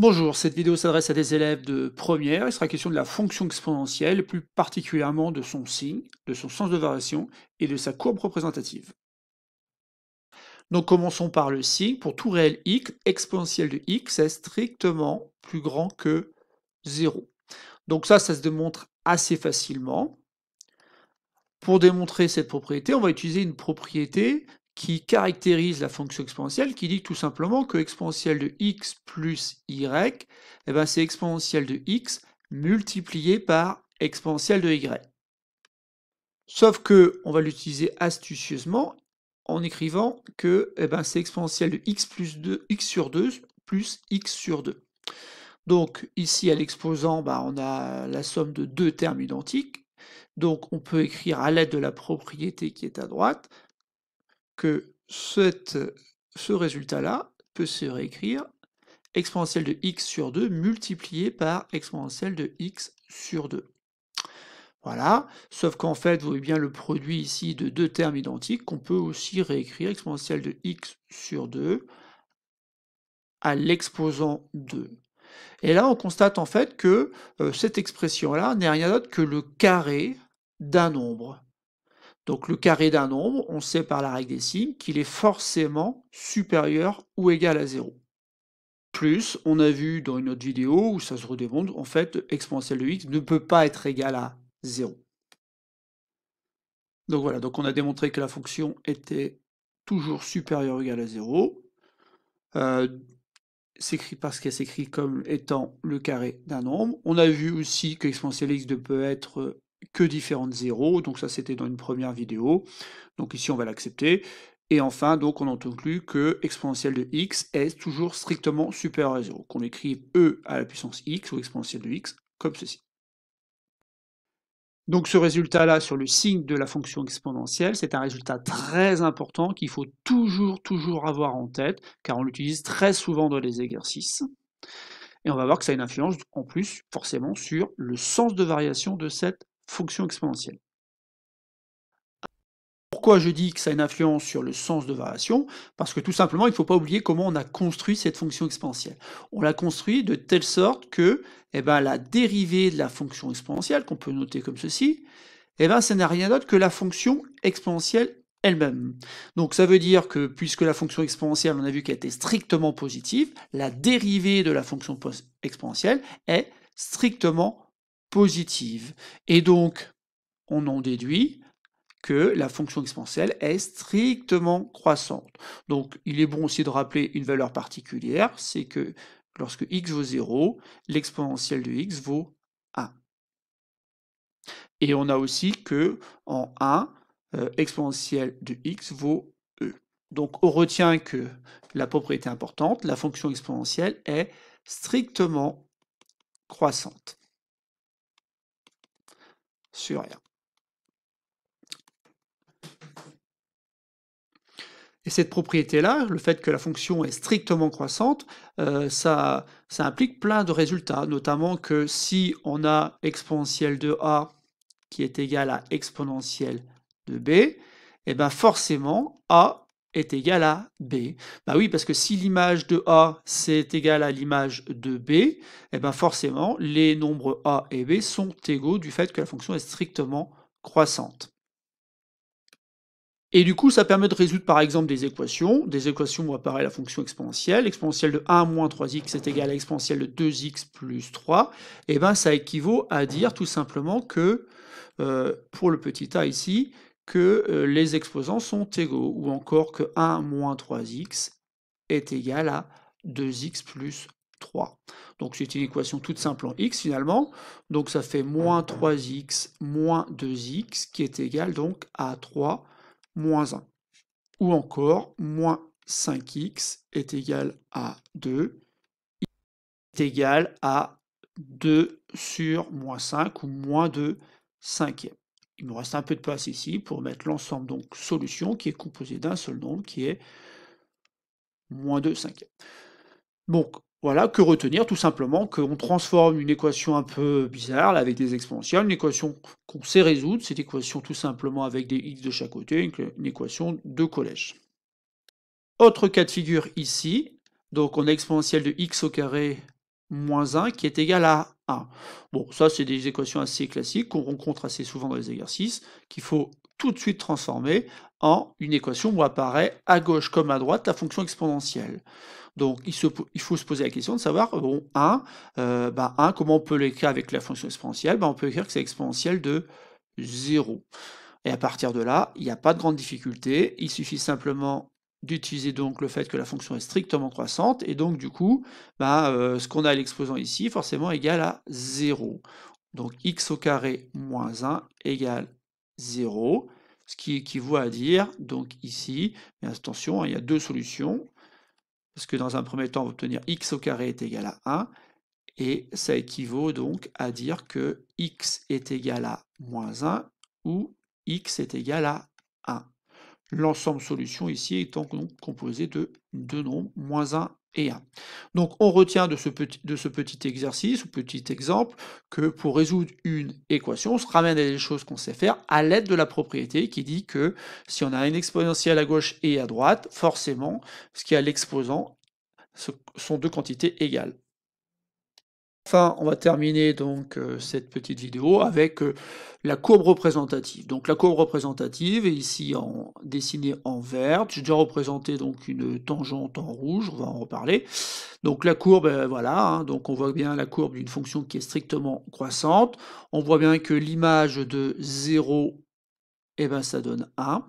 Bonjour, cette vidéo s'adresse à des élèves de première. Il sera question de la fonction exponentielle, plus particulièrement de son signe, de son sens de variation et de sa courbe représentative. Donc commençons par le signe. Pour tout réel x, exponentielle de x est strictement plus grand que 0. Donc ça se démontre assez facilement. Pour démontrer cette propriété, on va utiliser une propriété qui caractérise la fonction exponentielle, qui dit tout simplement que exponentielle de x plus y, c'est exponentielle de x multiplié par exponentielle de y. Sauf que on va l'utiliser astucieusement en écrivant que c'est exponentielle de x plus 2, x sur 2 plus x sur 2. Donc ici à l'exposant, on a la somme de deux termes identiques. Donc on peut écrire à l'aide de la propriété qui est à droite que ce résultat-là peut se réécrire exponentielle de x sur 2 multiplié par exponentielle de x sur 2. Voilà, sauf qu'en fait, vous voyez bien le produit ici de deux termes identiques qu'on peut aussi réécrire exponentielle de x sur 2 à l'exposant 2. Et là, on constate en fait que cette expression-là n'est rien d'autre que le carré d'un nombre. Donc le carré d'un nombre, on sait par la règle des signes qu'il est forcément supérieur ou égal à 0. Plus, on a vu dans une autre vidéo où ça se redémontre, en fait, exponentielle de x ne peut pas être égal à 0. Donc voilà, donc on a démontré que la fonction était toujours supérieure ou égale à 0. S'écrit parce qu'elle s'écrit comme étant le carré d'un nombre. On a vu aussi que exponentielle x ne peut être que différente de 0, donc ça c'était dans une première vidéo. Donc ici on va l'accepter. Et enfin, donc on en conclut que exponentielle de x est toujours strictement supérieur à 0. Qu'on écrive e à la puissance x ou exponentielle de x comme ceci. Donc ce résultat-là sur le signe de la fonction exponentielle, c'est un résultat très important qu'il faut toujours avoir en tête, car on l'utilise très souvent dans les exercices. Et on va voir que ça a une influence en plus forcément sur le sens de variation de cette fonction exponentielle. Pourquoi je dis que ça a une influence sur le sens de variation? Parce que tout simplement, il ne faut pas oublier comment on a construit cette fonction exponentielle. On l'a construit de telle sorte que la dérivée de la fonction exponentielle, qu'on peut noter comme ceci, ça n'a rien d'autre que la fonction exponentielle elle-même. Donc ça veut dire que puisque la fonction exponentielle, on a vu qu'elle était strictement positive, la dérivée de la fonction exponentielle est strictement positive. Et donc, on en déduit que la fonction exponentielle est strictement croissante. Donc il est bon aussi de rappeler une valeur particulière, c'est que lorsque x vaut 0, l'exponentielle de x vaut 1. Et on a aussi que en 1, exponentielle de x vaut e. Donc on retient que la propriété importante, la fonction exponentielle est strictement croissante sur R. Et cette propriété-là, le fait que la fonction est strictement croissante, ça implique plein de résultats, notamment que si on a exponentielle de a qui est égale à exponentielle de b, et forcément a est égal à b. Oui, parce que si l'image de a c'est égal à l'image de b, forcément les nombres a et b sont égaux du fait que la fonction est strictement croissante. Et du coup, ça permet de résoudre par exemple des équations où apparaît la fonction exponentielle. Exponentielle de 1 moins 3x est égal à exponentielle de 2x plus 3. Et ça équivaut à dire tout simplement que, pour le petit a ici, que les exposants sont égaux, ou encore que 1 moins 3x est égal à 2x plus 3. Donc c'est une équation toute simple en x finalement. Donc ça fait moins 3x moins 2x qui est égal donc à 3 moins 1. Ou encore, moins 5x est égal à 2, est égal à 2 sur moins 5, ou moins 2 cinquièmes. Il me reste un peu de place ici pour mettre l'ensemble, donc solution, qui est composé d'un seul nombre, qui est moins 2 cinquièmes. Donc, voilà, que retenir? Tout simplement qu'on transforme une équation un peu bizarre, là, avec des exponentielles, une équation qu'on sait résoudre, cette équation tout simplement avec des x de chaque côté, une équation de collège. Autre cas de figure ici, donc on a exponentielle de x au carré moins 1 qui est égal à 1. Bon, ça, c'est des équations assez classiques qu'on rencontre assez souvent dans les exercices, qu'il faut tout de suite transformer en une équation où apparaît à gauche comme à droite la fonction exponentielle. Donc, il faut se poser la question de savoir, bon, 1, 1, comment on peut l'écrire avec la fonction exponentielle? On peut écrire que c'est exponentielle de 0. Et à partir de là, il n'y a pas de grande difficulté, il suffit simplement d'utiliser donc le fait que la fonction est strictement croissante, et donc du coup, ce qu'on a à l'exposant ici, forcément égal à 0. Donc x au carré moins 1 égale 0, ce qui équivaut à dire, donc ici, mais attention, il y a deux solutions, parce que dans un premier temps, on va obtenir x au carré est égal à 1, et ça équivaut donc à dire que x est égal à moins 1, ou x est égal à 1. L'ensemble solution ici étant donc composé de deux nombres, moins 1 et 1. Donc on retient de ce petit exercice, ou petit exemple, que pour résoudre une équation, on se ramène à des choses qu'on sait faire à l'aide de la propriété qui dit que si on a une exponentielle à gauche et à droite, forcément, ce qui est à l'exposant sont deux quantités égales. Enfin, on va terminer donc cette petite vidéo avec la courbe représentative. Donc la courbe représentative est ici dessinée en vert. J'ai déjà représenté donc une tangente en rouge, on va en reparler. Donc la courbe, voilà, hein, donc on voit bien la courbe d'une fonction qui est strictement croissante. On voit bien que l'image de 0, ça donne 1.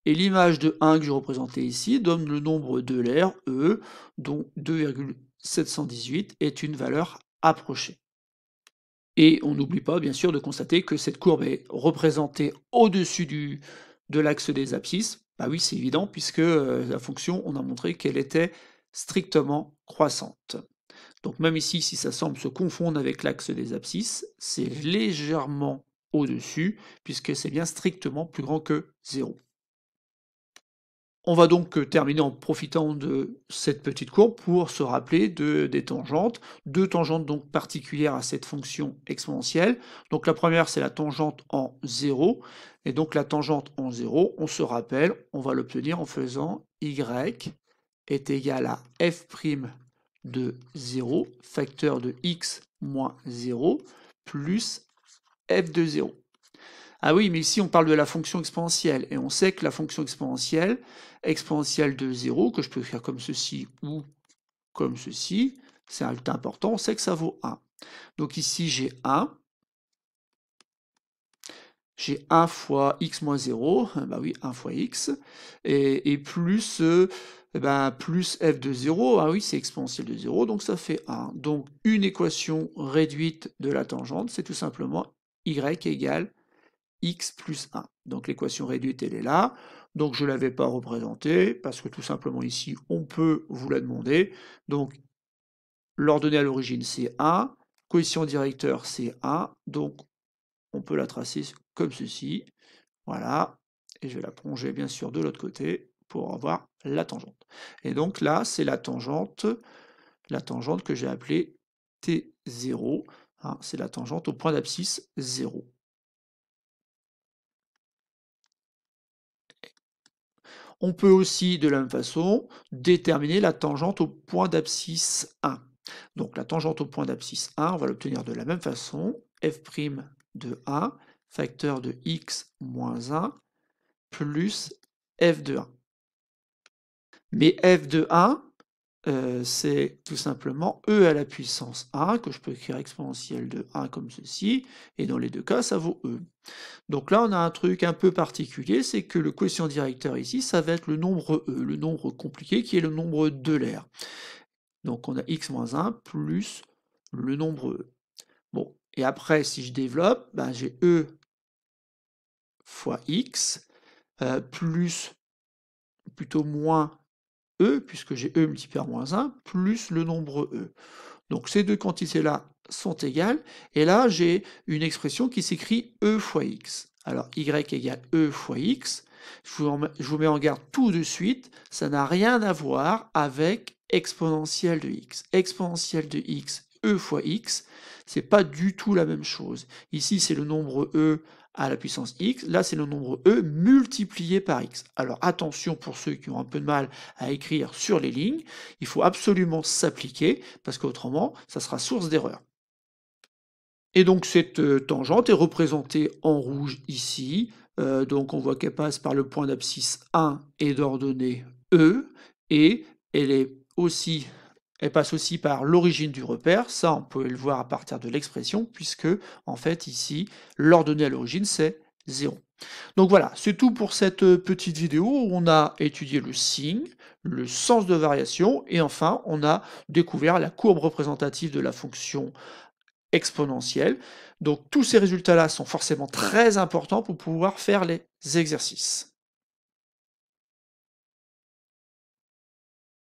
Et l'image de 1 que j'ai représentée ici donne le nombre de l'air, E, dont 2,718 est une valeur approchée. Et on n'oublie pas, bien sûr, de constater que cette courbe est représentée au-dessus de l'axe des abscisses. Bah oui, c'est évident, puisque la fonction, on a montré qu'elle était strictement croissante. Donc même ici, si ça semble se confondre avec l'axe des abscisses, c'est légèrement au-dessus, puisque c'est bien strictement plus grand que 0. On va donc terminer en profitant de cette petite courbe pour se rappeler des tangentes, deux tangentes donc particulières à cette fonction exponentielle. Donc la première, c'est la tangente en 0, et donc la tangente en 0, on se rappelle, on va l'obtenir en faisant y est égal à f' de 0, facteur de x moins 0, plus f de 0. Ah oui, mais ici on parle de la fonction exponentielle, et on sait que la fonction exponentielle de 0, que je peux écrire comme ceci ou comme ceci, c'est un important, on sait que ça vaut 1. Donc ici j'ai 1, j'ai 1 fois x moins 0, bah oui, 1 fois x, et plus, plus f de 0, ah oui, c'est exponentielle de 0, donc ça fait 1. Donc une équation réduite de la tangente, c'est tout simplement y égale x plus 1. Donc l'équation réduite, elle est là. Donc je ne l'avais pas représentée, parce que tout simplement ici, on peut vous la demander. Donc l'ordonnée à l'origine, c'est 1. Coefficient directeur, c'est 1. Donc on peut la tracer comme ceci. Voilà. Et je vais la plonger, bien sûr, de l'autre côté pour avoir la tangente. Et donc là, c'est la tangente que j'ai appelée T0. Hein, c'est la tangente au point d'abscisse 0. On peut aussi, de la même façon, déterminer la tangente au point d'abscisse 1. Donc la tangente au point d'abscisse 1, on va l'obtenir de la même façon, f' de 1, facteur de x moins 1, plus f de 1. Mais f de 1, c'est tout simplement e à la puissance 1, que je peux écrire exponentielle de 1 comme ceci, et dans les deux cas, ça vaut e. Donc là, on a un truc un peu particulier, c'est que le quotient directeur ici, ça va être le nombre e, le nombre compliqué qui est le nombre d'Euler. Donc on a x moins 1 plus le nombre e. Bon, et après, si je développe, j'ai e fois x, plus, plutôt moins e, puisque j'ai e multiplié par moins 1, plus le nombre e. Donc ces deux quantités-là sont égales, et là j'ai une expression qui s'écrit e fois x. Alors y égale e fois x, je vous mets en garde tout de suite, ça n'a rien à voir avec exponentielle de x. Exponentielle de x, e fois x, c'est pas du tout la même chose. Ici c'est le nombre e à la puissance x, là c'est le nombre e multiplié par x. Alors attention pour ceux qui ont un peu de mal à écrire sur les lignes, il faut absolument s'appliquer, parce qu'autrement, ça sera source d'erreur. Et donc cette tangente est représentée en rouge ici, donc on voit qu'elle passe par le point d'abscisse 1 et d'ordonnée E, et elle passe aussi par l'origine du repère, ça on peut le voir à partir de l'expression, puisque en fait ici, l'ordonnée à l'origine c'est 0. Donc voilà, c'est tout pour cette petite vidéo où on a étudié le signe, le sens de variation, et enfin on a découvert la courbe représentative de la fonction exponentielle. Donc tous ces résultats-là sont forcément très importants pour pouvoir faire les exercices.